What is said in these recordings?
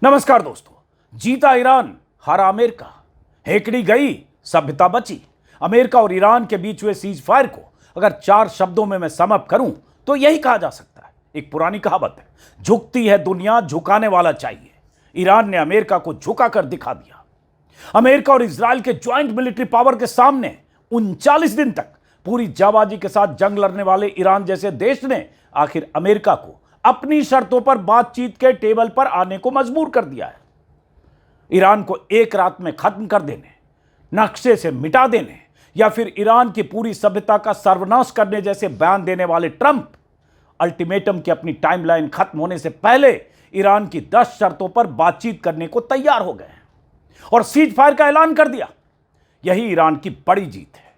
नमस्कार दोस्तों। जीता ईरान, हारा अमेरिका। हेकड़ी गई, सभ्यता बची। अमेरिका और ईरान के बीच हुए सीज फायर को अगर 4 शब्दों में मैं समअप करूं तो यही कहा जा सकता है। एक पुरानी कहावत है, झुकती है दुनिया, झुकाने वाला चाहिए। ईरान ने अमेरिका को झुका कर दिखा दिया। अमेरिका और इजराइल के ज्वाइंट मिलिट्री पावर के सामने 39 दिन तक पूरी जाबाजी के साथ जंग लड़ने वाले ईरान जैसे देश ने आखिर अमेरिका को अपनी शर्तों पर बातचीत के टेबल पर आने को मजबूर कर दिया है। ईरान को एक रात में खत्म कर देने, नक्शे से मिटा देने या फिर ईरान की पूरी सभ्यता का सर्वनाश करने जैसे बयान देने वाले ट्रंप अल्टीमेटम की अपनी टाइमलाइन खत्म होने से पहले ईरान की 10 शर्तों पर बातचीत करने को तैयार हो गए और सीज फायर का ऐलान कर दिया। यही ईरान की बड़ी जीत है।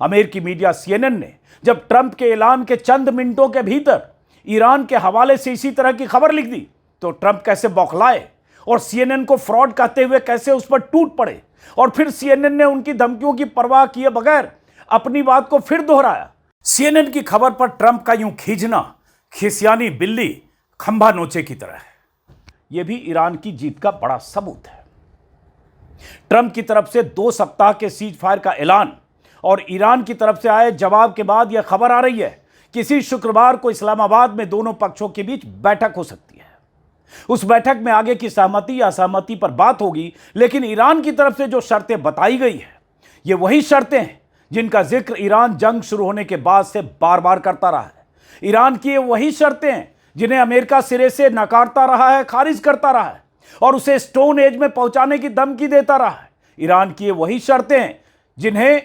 अमेरिकी मीडिया CNN ने जब ट्रंप के ऐलान के चंद मिनटों के भीतर ईरान के हवाले से इसी तरह की खबर लिख दी तो ट्रंप कैसे बौखलाए और CNN को फ्रॉड कहते हुए कैसे उस पर टूट पड़े और फिर CNN ने उनकी धमकियों की परवाह किए बगैर अपनी बात को फिर दोहराया। CNN की खबर पर ट्रंप का यूं खींचना खिसियानी बिल्ली खंभा नोचे की तरह है। यह भी ईरान की जीत का बड़ा सबूत है। ट्रंप की तरफ से 2 सप्ताह के सीज फायर का ऐलान और ईरान की तरफ से आए जवाब के बाद यह खबर आ रही है किसी शुक्रवार को इस्लामाबाद में दोनों पक्षों के बीच बैठक हो सकती है। उस बैठक में आगे की सहमति या असहमति पर बात होगी, लेकिन ईरान की तरफ से जो शर्तें बताई गई है ये वही शर्तें हैं जिनका जिक्र ईरान जंग शुरू होने के बाद से बार बार करता रहा है। ईरान की ये वही शर्तें हैं जिन्हें अमेरिका सिरे से नकारता रहा है, खारिज करता रहा है और उसे स्टोन एज में पहुंचाने की धमकी देता रहा है। ईरान की ये वही शर्तें हैं जिन्हें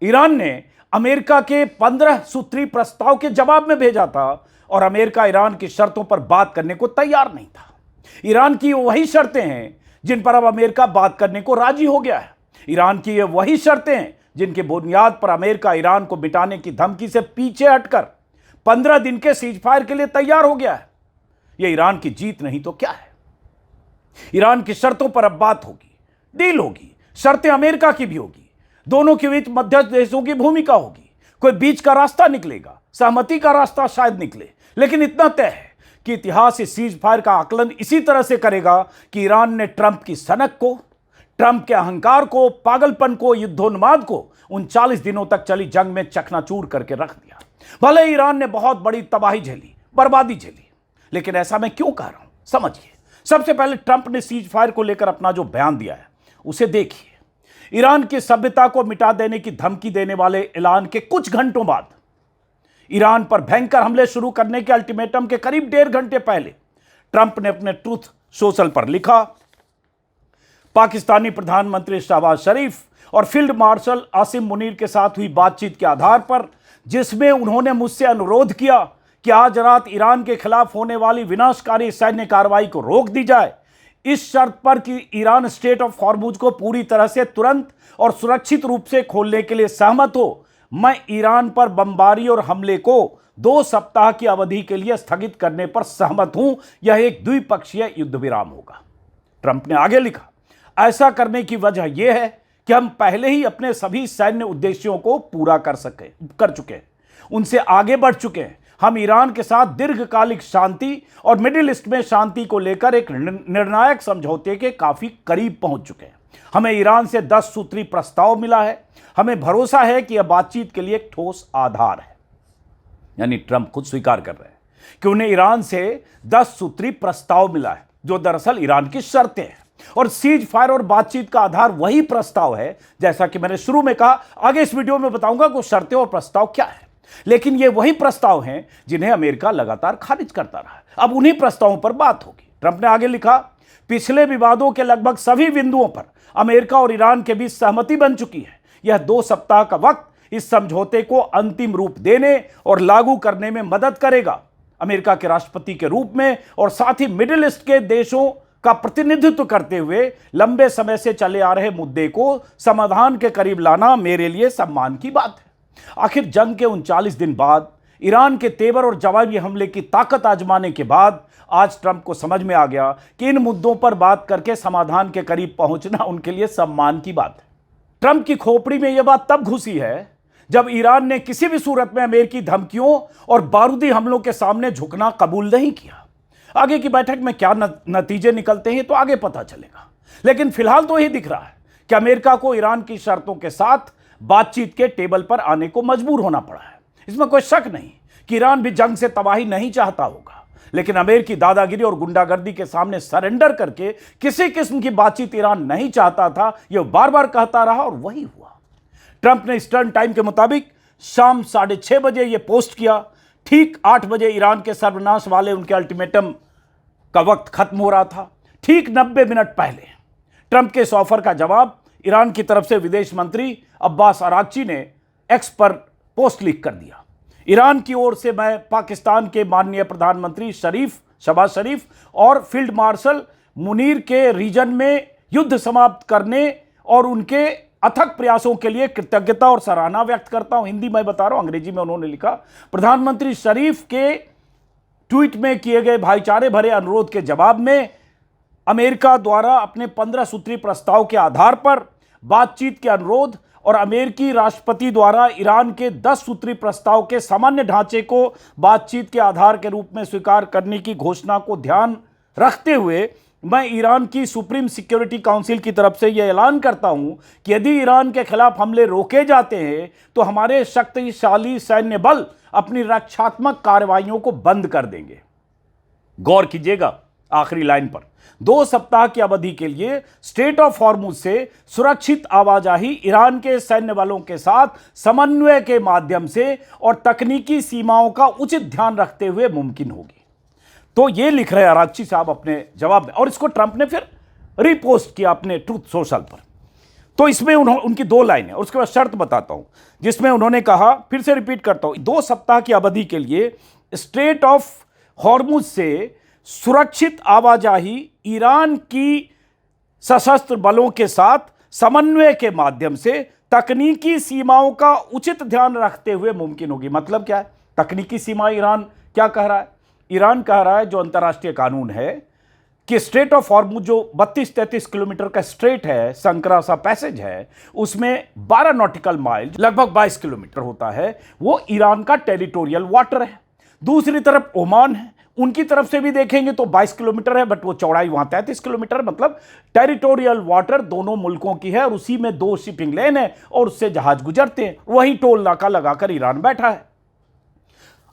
ईरान ने अमेरिका के 15 सूत्री प्रस्ताव के जवाब में भेजा था और अमेरिका ईरान की शर्तों पर बात करने को तैयार नहीं था। ईरान की वही शर्तें हैं जिन पर अब अमेरिका बात करने को राजी हो गया है। ईरान की ये वही शर्तें हैं जिनकी बुनियाद पर अमेरिका ईरान को मिटाने की धमकी से पीछे हटकर 15 दिन के सीज फायर के लिए तैयार हो गया है। यह ईरान की जीत नहीं तो क्या है। ईरान की शर्तों पर अब बात होगी, डील होगी, शर्तें अमेरिका की भी होगी, दोनों के बीच मध्यस्थ देशों की भूमिका होगी, कोई बीच का रास्ता निकलेगा, सहमति का रास्ता शायद निकले, लेकिन इतना तय है कि इतिहास इस सीज फायर का आकलन इसी तरह से करेगा कि ईरान ने ट्रंप की सनक को, ट्रंप के अहंकार को, पागलपन को, युद्धोन्माद को 39 दिनों तक चली जंग में चकनाचूर करके रख दिया। भले ईरान ने बहुत बड़ी तबाही झेली, बर्बादी झेली, लेकिन ऐसा मैं क्यों कह रहा हूं समझिए। सबसे पहले ट्रंप ने सीज फायर को लेकर अपना जो बयान दिया है उसे देखिए। ईरान की सभ्यता को मिटा देने की धमकी देने वाले ऐलान के कुछ घंटों बाद ईरान पर भयंकर हमले शुरू करने के अल्टीमेटम के करीब 1.5 घंटे पहले ट्रंप ने अपने ट्रूथ सोशल पर लिखा, पाकिस्तानी प्रधानमंत्री शहबाज शरीफ और फील्ड मार्शल आसिम मुनीर के साथ हुई बातचीत के आधार पर, जिसमें उन्होंने मुझसे अनुरोध किया कि आज रात ईरान के खिलाफ होने वाली विनाशकारी सैन्य कार्रवाई को रोक दी जाए, इस शर्त पर कि ईरान स्ट्रेट ऑफ हॉर्मुज को पूरी तरह से तुरंत और सुरक्षित रूप से खोलने के लिए सहमत हो, मैं ईरान पर बमबारी और हमले को 2 सप्ताह की अवधि के लिए स्थगित करने पर सहमत हूं। यह एक द्विपक्षीय युद्ध विराम होगा। ट्रंप ने आगे लिखा, ऐसा करने की वजह यह है कि हम पहले ही अपने सभी सैन्य उद्देश्यों को पूरा कर चुके हैं, उनसे आगे बढ़ चुके हैं। हम ईरान के साथ दीर्घकालिक शांति और मिडिल ईस्ट में शांति को लेकर एक निर्णायक समझौते के काफी करीब पहुंच चुके हैं। हमें ईरान से 10 सूत्री प्रस्ताव मिला है। हमें भरोसा है कि यह बातचीत के लिए एक ठोस आधार है। यानी ट्रंप खुद स्वीकार कर रहे हैं कि उन्हें ईरान से 10 सूत्री प्रस्ताव मिला है जो दरअसल ईरान की शर्तें हैं और सीज फायर और बातचीत का आधार वही प्रस्ताव है। जैसा कि मैंने शुरू में कहा, आगे इस वीडियो में बताऊंगा कि शर्तें और प्रस्ताव क्या है, लेकिन ये वही प्रस्ताव हैं जिन्हें अमेरिका लगातार खारिज करता रहा है। अब उन्हीं प्रस्तावों पर बात होगी। ट्रंप ने आगे लिखा, पिछले विवादों के लगभग सभी बिंदुओं पर अमेरिका और ईरान के बीच सहमति बन चुकी है। यह 2 सप्ताह का वक्त इस समझौते को अंतिम रूप देने और लागू करने में मदद करेगा। अमेरिका के राष्ट्रपति के रूप में और साथ ही मिडिल ईस्ट के देशों का प्रतिनिधित्व करते हुए लंबे समय से चले आ रहे मुद्दे को समाधान के करीब लाना मेरे लिए सम्मान की बात है। आखिर जंग के 39 दिन बाद, ईरान के तेवर और जवाबी हमले की ताकत आजमाने के बाद आज ट्रंप को समझ में आ गया कि इन मुद्दों पर बात करके समाधान के करीब पहुंचना उनके लिए सम्मान की बात है। ट्रंप की खोपड़ी में यह बात तब घुसी है जब ईरान ने किसी भी सूरत में अमेरिकी धमकियों और बारूदी हमलों के सामने झुकना कबूल नहीं किया। आगे की बैठक में क्या नतीजे निकलते हैं तो आगे पता चलेगा, लेकिन फिलहाल तो यही दिख रहा है कि अमेरिका को ईरान की शर्तों के साथ बातचीत के टेबल पर आने को मजबूर होना पड़ा है। इसमें कोई शक नहीं कि ईरान भी जंग से तबाही नहीं चाहता होगा, लेकिन अमेरिकी दादागिरी और गुंडागर्दी के सामने सरेंडर करके किसी किस्म की बातचीत ईरान नहीं चाहता था, यह बार बार कहता रहा और वही हुआ। ट्रंप ने ईस्टर्न टाइम के मुताबिक शाम 6:30 बजे यह पोस्ट किया। ठीक 8 बजे ईरान के सर्वनाश वाले उनके अल्टीमेटम का वक्त खत्म हो रहा था। ठीक 90 मिनट पहले ट्रंप के इस ऑफर का जवाब ईरान की तरफ से विदेश मंत्री अब्बास अरागची ने एक्स पर पोस्ट लिख कर दिया। ईरान की ओर से मैं पाकिस्तान के माननीय प्रधानमंत्री शहबाज शरीफ और फील्ड मार्शल मुनीर के रीजन में युद्ध समाप्त करने और उनके अथक प्रयासों के लिए कृतज्ञता और सराहना व्यक्त करता हूं। हिंदी में बता रहा हूं, अंग्रेजी में उन्होंने लिखा। प्रधानमंत्री शरीफ के ट्वीट में किए गए भाईचारे भरे अनुरोध के जवाब में अमेरिका द्वारा अपने 15 सूत्री प्रस्ताव के आधार पर बातचीत के अनुरोध और अमेरिकी राष्ट्रपति द्वारा ईरान के 10 सूत्री प्रस्ताव के सामान्य ढांचे को बातचीत के आधार के रूप में स्वीकार करने की घोषणा को ध्यान रखते हुए मैं ईरान की सुप्रीम सिक्योरिटी काउंसिल की तरफ से यह ऐलान करता हूं कि यदि ईरान के खिलाफ हमले रोके जाते हैं तो हमारे शक्तिशाली सैन्य बल अपनी रक्षात्मक कार्रवाइयों को बंद कर देंगे। गौर कीजिएगा आखिरी लाइन पर, 2 सप्ताह की अवधि के लिए स्ट्रेट ऑफ हॉर्मुज से सुरक्षित आवाजाही ईरान के सैन्य बलों के साथ समन्वय के माध्यम से और तकनीकी सीमाओं का उचित ध्यान रखते हुए मुमकिन होगी। तो ये लिख रहे अरागची साहब अपने जवाब में, और इसको ट्रंप ने फिर रीपोस्ट किया अपने ट्रूथ सोशल पर। तो इसमें उनकी 2 लाइनें और उसके बाद शर्त बताता हूं जिसमें उन्होंने कहा, फिर से रिपीट करता हूं, 2 सप्ताह की अवधि के लिए स्ट्रेट ऑफ हॉर्मुज से सुरक्षित आवाजाही ईरान की सशस्त्र बलों के साथ समन्वय के माध्यम से तकनीकी सीमाओं का उचित ध्यान रखते हुए मुमकिन होगी। मतलब क्या है तकनीकी सीमा? ईरान क्या कह रहा है? ईरान कह रहा है जो अंतर्राष्ट्रीय कानून है कि स्ट्रेट ऑफ हॉर्मुज जो 32-33 किलोमीटर का स्ट्रेट है, संकरा सा पैसेज है, उसमें 12 नॉटिकल माइल लगभग 22 किलोमीटर होता है, वो ईरान का टेरिटोरियल वाटर है। दूसरी तरफ ओमान है, उनकी तरफ से भी देखेंगे तो 22 किलोमीटर है, बट वो चौड़ाई वहां 33 किलोमीटर, मतलब टेरिटोरियल वाटर दोनों मुल्कों की है और उसी में 2 शिपिंग लेन है और उससे जहाज गुजरते हैं। वही टोल नाका लगाकर ईरान बैठा है।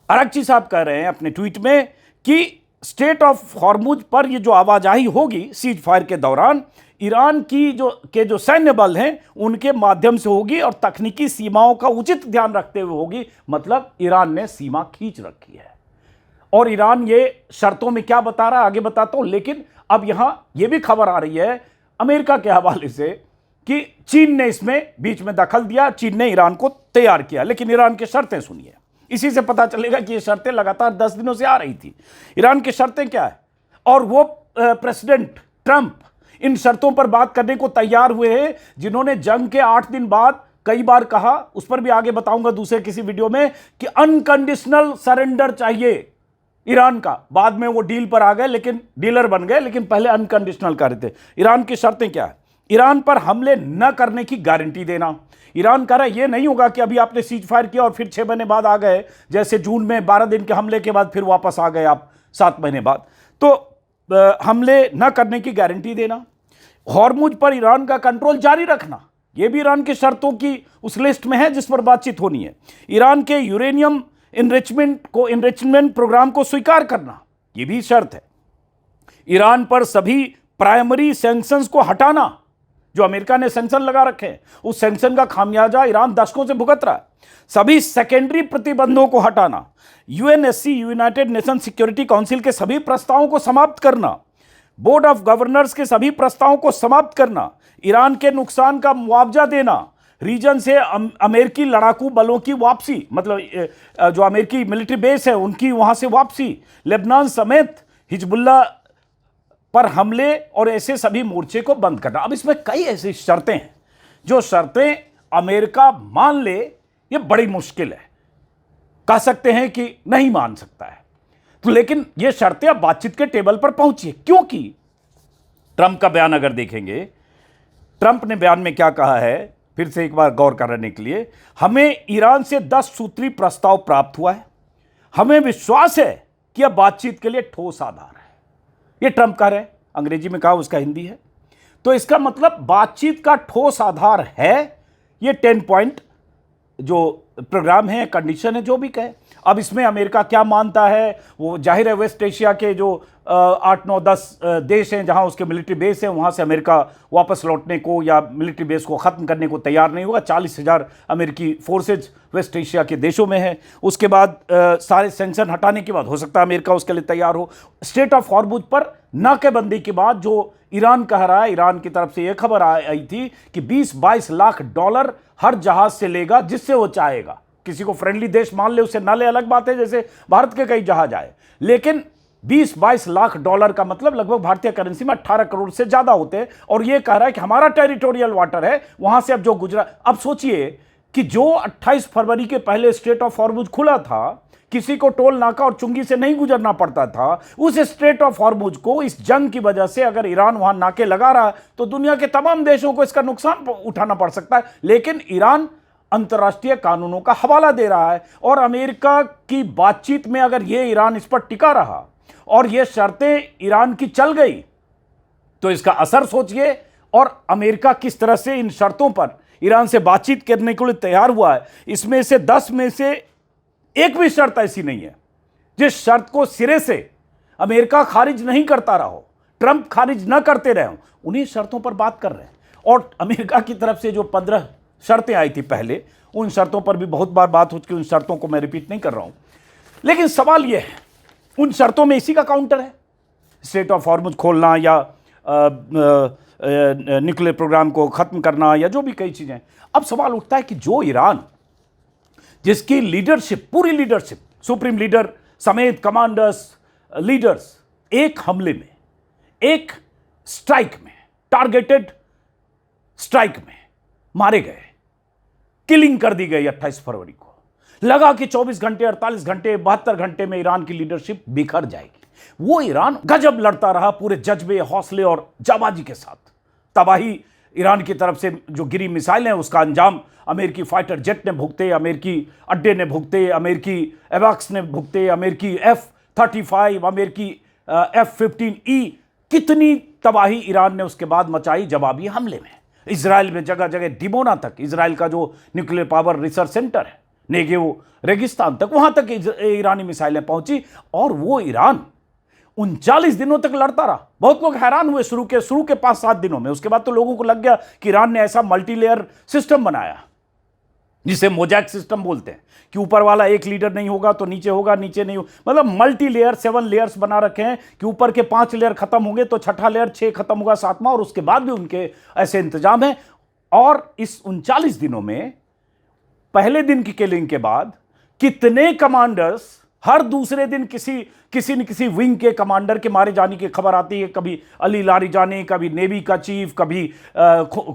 अरागची साहब कह रहे हैं अपने ट्वीट में कि स्ट्रेट ऑफ हॉर्मुज पर ये जो आवाजाही होगी सीज फायर के दौरान ईरान की जो सैन्य बल हैं उनके माध्यम से होगी और तकनीकी सीमाओं का उचित ध्यान रखते हुए होगी। मतलब ईरान ने सीमा खींच रखी है और ईरान ये शर्तों में क्या बता रहा है आगे बताता हूं। लेकिन अब यहां ये भी खबर आ रही है अमेरिका के हवाले से कि चीन ने इसमें बीच में दखल दिया, चीन ने ईरान को तैयार किया। लेकिन ईरान की शर्तें सुनिए, इसी से पता चलेगा कि ये शर्तें लगातार 10 दिनों से आ रही थी। ईरान की शर्तें क्या है और वो प्रेसिडेंट ट्रंप इन शर्तों पर बात करने को तैयार हुए हैं जिन्होंने जंग के 8 दिन बाद कई बार कहा, उस पर भी आगे बताऊंगा दूसरे किसी वीडियो में, कि अनकंडीशनल सरेंडर चाहिए ईरान का। बाद में वो डील पर आ गए, लेकिन डीलर बन गए, लेकिन पहले अनकंडीशनल कर रहे थे। ईरान की शर्तें क्या है? ईरान पर हमले न करने की गारंटी देना। ईरान कह रहा है ये नहीं होगा कि अभी आपने सीज फायर किया और फिर 6 महीने बाद आ गए, जैसे जून में 12 दिन के हमले के बाद फिर वापस आ गए आप 7 महीने बाद। तो हमले न करने की गारंटी देना, हॉर्मुज पर ईरान का कंट्रोल जारी रखना, यह भी ईरान की शर्तों की उस लिस्ट में है जिस पर बातचीत होनी है। ईरान के यूरेनियम इनरिचमेंट प्रोग्राम को स्वीकार करना, यह भी शर्त है। ईरान पर सभी प्राइमरी सैंक्शंस को हटाना, जो अमेरिका ने सैंक्शन लगा रखे हैं उस सैंक्शन का खामियाजा ईरान दशकों से भुगत रहा है। सभी सेकेंडरी प्रतिबंधों को हटाना, UNSC United nation security council के सभी प्रस्तावों को समाप्त करना, बोर्ड ऑफ गवर्नर्स के सभी प्रस्तावों को समाप्त करना, ईरान के नुकसान का मुआवजा देना, रीजन से अमेरिकी लड़ाकू बलों की वापसी, मतलब जो अमेरिकी मिलिट्री बेस है उनकी वहां से वापसी, लेबनान समेत हिजबुल्लाह पर हमले और ऐसे सभी मोर्चे को बंद करना। अब इसमें कई ऐसी शर्तें हैं जो शर्तें अमेरिका मान ले ये बड़ी मुश्किल है, कह सकते हैं कि नहीं मान सकता है। तो लेकिन ये शर्तें अब बातचीत के टेबल पर पहुंची है, क्योंकि ट्रंप का बयान अगर देखेंगे, ट्रंप ने बयान में क्या कहा है, फिर से एक बार गौर करने के लिए, हमें ईरान से 10 सूत्री प्रस्ताव प्राप्त हुआ है, हमें विश्वास है कि यह बातचीत के लिए ठोस आधार है। ये ट्रंप कह रहे हैं, अंग्रेजी में कहा, उसका हिंदी है। तो इसका मतलब बातचीत का ठोस आधार है ये 10 पॉइंट जो प्रोग्राम है, कंडीशन है, जो भी कहे। अब इसमें अमेरिका क्या मानता है, वो जाहिर है वेस्ट एशिया के जो 8, 9, 10 देश हैं जहां उसके मिलिट्री बेस हैं, वहां से अमेरिका वापस लौटने को या मिलिट्री बेस को ख़त्म करने को तैयार नहीं होगा। 40,000 अमेरिकी फोर्सेज वेस्ट एशिया के देशों में है। उसके बाद सारे सैंक्शन हटाने के बाद हो सकता है अमेरिका उसके लिए तैयार हो। स्ट्रेट ऑफ हॉर्मुज पर नाकेबंदी के बाद जो ईरान कह रहा है, ईरान की तरफ से यह खबर आई थी कि 20-22 लाख डॉलर हर जहाज से लेगा जिससे वो चाहेगा। किसी को फ्रेंडली देश मान ले, उससे ना ले, अलग बात है, जैसे भारत के कई जहाज आए, लेकिन 20-22 लाख डॉलर का मतलब लगभग भारतीय करेंसी में 18 करोड़ से ज्यादा होते हैं। और यह कह रहा है कि हमारा टेरिटोरियल वाटर है, वहां से अब जो गुजरा। अब सोचिए कि जो 28 फरवरी के पहले स्ट्रेट ऑफ हॉर्मुज खुला था, किसी को टोल नाका और चुंगी से नहीं गुजरना पड़ता था, उस स्ट्रेट ऑफ हॉर्मुज को इस जंग की वजह से अगर ईरान वहां नाके लगा रहा है तो दुनिया के तमाम देशों को इसका नुकसान उठाना पड़ सकता है। लेकिन ईरान अंतर्राष्ट्रीय कानूनों का हवाला दे रहा है और अमेरिका की बातचीत में अगर यह ईरान इस पर टिका रहा और यह शर्तें ईरान की चल गई तो इसका असर सोचिए। और अमेरिका किस तरह से इन शर्तों पर ईरान से बातचीत करने के लिए तैयार हुआ है। इसमें से 10 में से एक भी शर्त ऐसी नहीं है जिस शर्त को सिरे से अमेरिका खारिज नहीं करता रहा हो, ट्रंप खारिज न करते रहे हों। उन्हीं शर्तों पर बात कर रहे हैं। और अमेरिका की तरफ से जो 15 शर्तें आई थी पहले, उन शर्तों पर भी बहुत बार बात हो चुकी, उन शर्तों को मैं रिपीट नहीं कर रहा हूं। लेकिन सवाल यह है, उन शर्तों में इसी का काउंटर है, स्ट्रेट ऑफ हॉर्मुज खोलना या न्यूक्लियर प्रोग्राम को खत्म करना या जो भी कई चीजें। अब सवाल उठता है कि जो ईरान, जिसकी लीडरशिप, पूरी लीडरशिप, सुप्रीम लीडर समेत कमांडर्स, लीडर्स एक हमले में, एक स्ट्राइक में, टारगेटेड स्ट्राइक में मारे गए, किलिंग कर दी गई 28 फरवरी को। लगा कि 24 घंटे, 48 घंटे, 72 घंटे में ईरान की लीडरशिप बिखर जाएगी। वो ईरान गजब लड़ता रहा पूरे जज्बे, हौसले और जाबाजी के साथ। तबाही ईरान की तरफ से जो गिरी मिसाइल है उसका अंजाम अमेरिकी फाइटर जेट ने भुगते, अमेरिकी अड्डे ने भुगते, अमेरिकी एवॉक्स ने भुगते, अमेरिकी F-35, अमेरिकी F-15E। कितनी तबाही ईरान ने उसके बाद मचाई जवाबी हमले में। इजराइल में जगह जगह, डिमोना तक, इजराइल का जो न्यूक्लियर पावर रिसर्च सेंटर है, नेगेव रेगिस्तान तक, वहां तक ईरानी मिसाइलें पहुंची। और वो ईरान 39 दिनों तक लड़ता रहा। बहुत लोग हैरान हुए शुरू के 5-7 दिनों में। उसके बाद तो लोगों को लग गया कि ईरान ने ऐसा मल्टीलेयर सिस्टम बनाया जिसे मोजैक सिस्टम बोलते हैं, कि ऊपर वाला एक लीडर नहीं होगा तो नीचे होगा, नीचे नहीं होगा, मतलब मल्टी लेयर 7 लेयर्स बना रखे हैं कि ऊपर के 5 लेयर खत्म होंगे तो छठा लेयर 6 खत्म होगा, 7वां, और उसके बाद भी उनके ऐसे इंतजाम है। और इस 39 दिनों में पहले दिन की किलिंग के बाद कितने कमांडर्स, हर दूसरे दिन किसी न किसी विंग के कमांडर के मारे जाने की खबर आती है। कभी अली लारिजानी, कभी नेवी का चीफ, कभी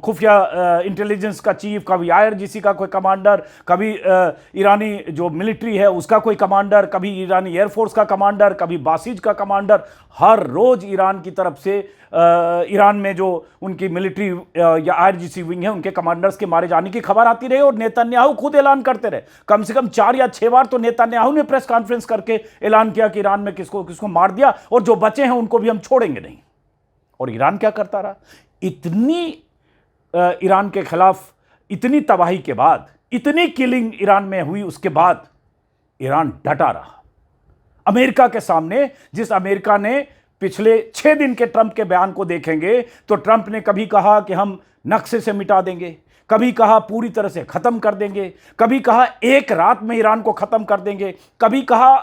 खुफिया इंटेलिजेंस का चीफ, कभी IRGC का कोई कमांडर, कभी ईरानी जो मिलिट्री है उसका कोई कमांडर, कभी ईरानी एयरफोर्स का कमांडर, कभी बासिज का कमांडर। हर रोज ईरान की तरफ से ईरान में जो उनकी मिलिट्री या IRGC विंग है उनके कमांडर्स के मारे जाने की खबर आती रही। और नेतन्याहू खुद ऐलान करते रहे, कम से कम 4 या 6 बार तो नेतन्याहू ने प्रेस कॉन्फ्रेंस करके ऐलान किया कि ईरान में किसको किसको मार दिया और जो बचे हैं उनको भी हम छोड़ेंगे नहीं। और ईरान क्या करता रहा? इतनी ईरान के खिलाफ इतनी तबाही के बाद, इतनी किलिंग ईरान में हुई, उसके बाद ईरान डटा रहा अमेरिका के सामने। जिस अमेरिका ने पिछले 6 दिन के ट्रंप के बयान को देखेंगे तो ट्रंप ने कभी कहा कि हम नक्शे से मिटा देंगे, कभी कहा पूरी तरह से खत्म कर देंगे, कभी कहा एक रात में ईरान को खत्म कर देंगे, कभी कहा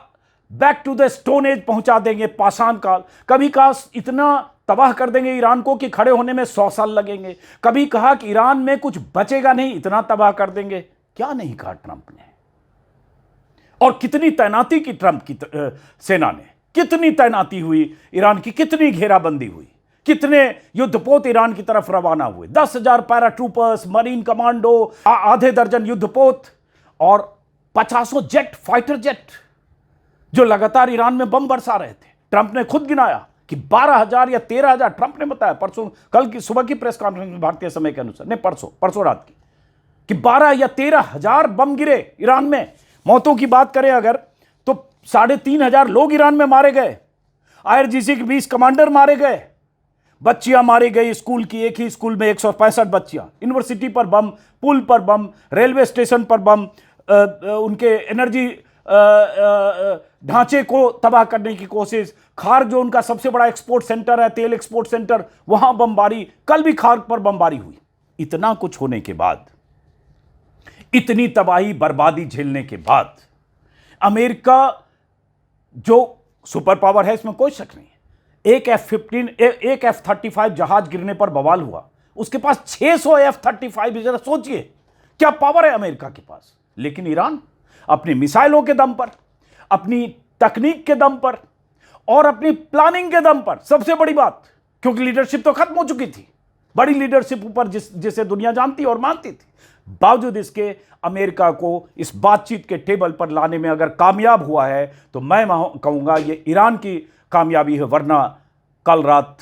back to the stone age पहुंचा देंगे, पाषाण काल, कभी कहा इतना तबाह कर देंगे ईरान को कि खड़े होने में 100 साल लगेंगे, कभी कहा कि ईरान में कुछ बचेगा नहीं, इतना तबाह कर देंगे। क्या नहीं कहा ट्रंप ने? और कितनी तैनाती की ट्रंप की सेना ने, कितनी तैनाती हुई ईरान की, कितनी घेराबंदी हुई, कितने युद्धपोत ईरान की तरफ रवाना हुए, 10,000 पैराट्रूपर्स, मरीन कमांडो, आधे दर्जन युद्धपोत और 50 जेट, फाइटर जेट जो लगातार ईरान में बम बरसा रहे थे। ट्रंप ने खुद गिनाया कि 12,000 या 13,000, ट्रंप ने बताया परसों, कल की सुबह की प्रेस कॉन्फ्रेंस में भारतीय समय के अनुसार, नहीं परसों रात की, कि 12 या 13,000 बम गिरे ईरान में। मौतों की बात करें अगर तो 3,500 लोग ईरान में मारे गए। IRGC के 20 कमांडर मारे गए, बच्चियां मारी गई स्कूल की, एक ही स्कूल में 165 बच्चियां, यूनिवर्सिटी पर बम, पुल पर बम, रेलवे स्टेशन पर बम, उनके एनर्जी ढांचे को तबाह करने की कोशिश, खार जो उनका सबसे बड़ा एक्सपोर्ट सेंटर है, तेल एक्सपोर्ट सेंटर, वहां बमबारी, कल भी खार पर बमबारी हुई। इतना कुछ होने के बाद, इतनी तबाही बर्बादी झेलने के बाद, अमेरिका जो सुपर पावर है इसमें कोई शक नहीं है, एक F-35 जहाज गिरने पर बवाल हुआ, उसके पास 600 F-35, जरा सोचिए क्या पावर है अमेरिका के पास। लेकिन ईरान अपनी मिसाइलों के दम पर, अपनी तकनीक के दम पर और अपनी प्लानिंग के दम पर, सबसे बड़ी बात, क्योंकि लीडरशिप तो खत्म हो चुकी थी, बड़ी लीडरशिप ऊपर जिसे दुनिया जानती और मानती थी, बावजूद इसके अमेरिका को इस बातचीत के टेबल पर लाने में अगर कामयाब हुआ है तो मैं कहूंगा ये ईरान की कामयाबी है, वरना कल रात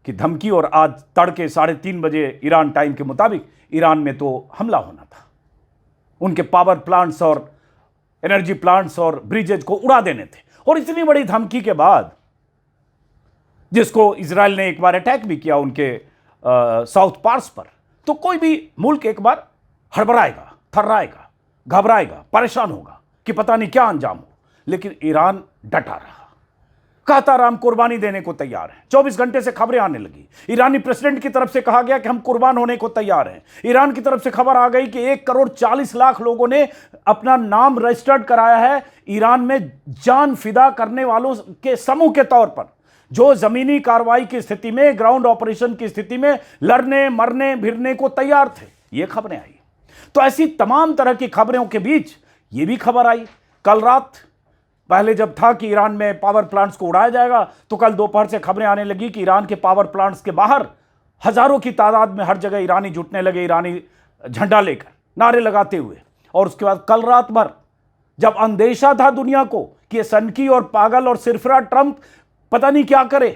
की धमकी और आज तड़के 3:30 बजे ईरान टाइम के मुताबिक ईरान में तो हमला होना था, उनके पावर प्लांट्स और एनर्जी प्लांट्स और ब्रिजेज को उड़ा देने थे। और इतनी बड़ी धमकी के बाद, जिसको इजराइल ने एक बार अटैक भी किया उनके साउथ पार्स पर, तो कोई भी मुल्क एक बार हड़बड़ाएगा, थर्राएगा, घबराएगा, परेशान होगा कि पता नहीं क्या अंजाम हो। लेकिन ईरान डटा रहा, कहता राम कुर्बानी देने को तैयार है। 24 घंटे से खबरें आने लगी, ईरानी प्रेसिडेंट की तरफ से कहा गया कि हम कुर्बान होने को तैयार हैं। ईरान की तरफ से खबर आ गई कि 1,40,00,000 लोगों ने अपना नाम रजिस्टर्ड कराया है ईरान में जान फिदा करने वालों के समूह के तौर पर, जो जमीनी कार्रवाई की स्थिति में, ग्राउंड ऑपरेशन की स्थिति में लड़ने मरने भिड़ने को तैयार थे। ये खबरें आई। तो ऐसी तमाम तरह की खबरों के बीच ये भी खबर आई कल रात, पहले जब था कि ईरान में पावर प्लांट्स को उड़ाया जाएगा, तो कल दोपहर से खबरें आने लगी कि ईरान के पावर प्लांट्स के बाहर हजारों की तादाद में हर जगह ईरानी जुटने लगे, ईरानी झंडा लेकर, नारे लगाते हुए। और उसके बाद कल रात भर जब अंदेशा था दुनिया को कि ये सनकी और पागल और सिरफरा ट्रंप पता नहीं क्या करे,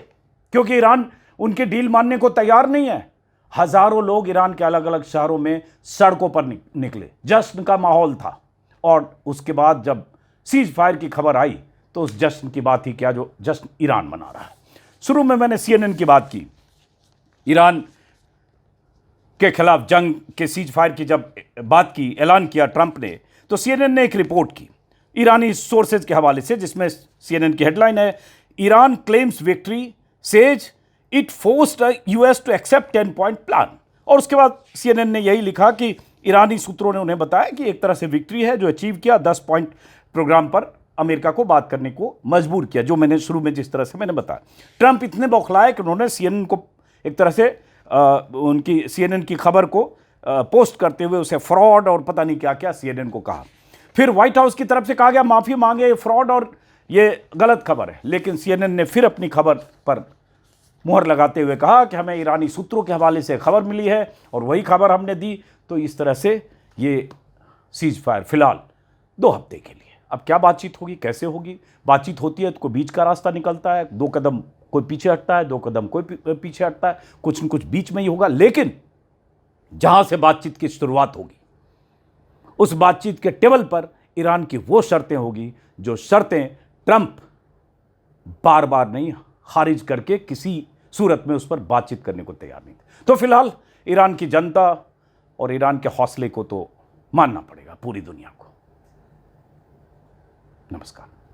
क्योंकि ईरान उनकी डील मानने को तैयार नहीं है, हजारों लोग ईरान के अलग अलग शहरों में सड़कों पर निकले, जश्न का माहौल था। और उसके बाद जब सीज फायर की खबर आई तो उस जश्न की बात ही क्या जो जश्न ईरान मना रहा है। शुरू में मैंने CNN की बात की, ईरान के खिलाफ जंग के सीज फायर की जब बात की, ऐलान किया ट्रंप ने, तो CNN ने एक रिपोर्ट की ईरानी सोर्सेज के हवाले से, जिसमें CNN की हेडलाइन है, Iran claims victory, says it forced US to accept 10-point plan. और उसके बाद CNN ने यही लिखा कि ईरानी सूत्रों ने उन्हें बताया कि एक तरह से विक्ट्री है जो अचीव किया, 10 पॉइंट प्रोग्राम पर अमेरिका को बात करने को मजबूर किया, जो मैंने शुरू में जिस तरह से मैंने बताया। ट्रंप इतने बौखलाए कि उन्होंने CNN को एक तरह से उनकी CNN की खबर को पोस्ट करते हुए उसे फ्रॉड और पता नहीं क्या क्या CNN को कहा। फिर व्हाइट हाउस की तरफ से कहा गया माफी मांगे, फ्रॉड और ये गलत खबर है। लेकिन CNN ने फिर अपनी खबर पर मुहर लगाते हुए कहा कि हमें ईरानी सूत्रों के हवाले से खबर मिली है और वही खबर हमने दी। तो इस तरह से ये सीज फायर फिलहाल 2 हफ्ते के लिए। अब क्या बातचीत होगी, कैसे होगी? बातचीत होती है तो कोई बीच का रास्ता निकलता है, 2 कदम कोई पीछे हटता है, 2 कदम कोई पीछे हटता है, कुछ न कुछ बीच में ही होगा। लेकिन जहां से बातचीत की शुरुआत होगी, उस बातचीत के टेबल पर ईरान की वो शर्तें होगी जो शर्तें ट्रंप बार बार नहीं खारिज करके किसी सूरत में उस पर बातचीत करने को तैयार नहीं थे। तो फिलहाल ईरान की जनता और ईरान के हौसले को तो मानना पड़ेगा पूरी दुनिया को। नमस्कार।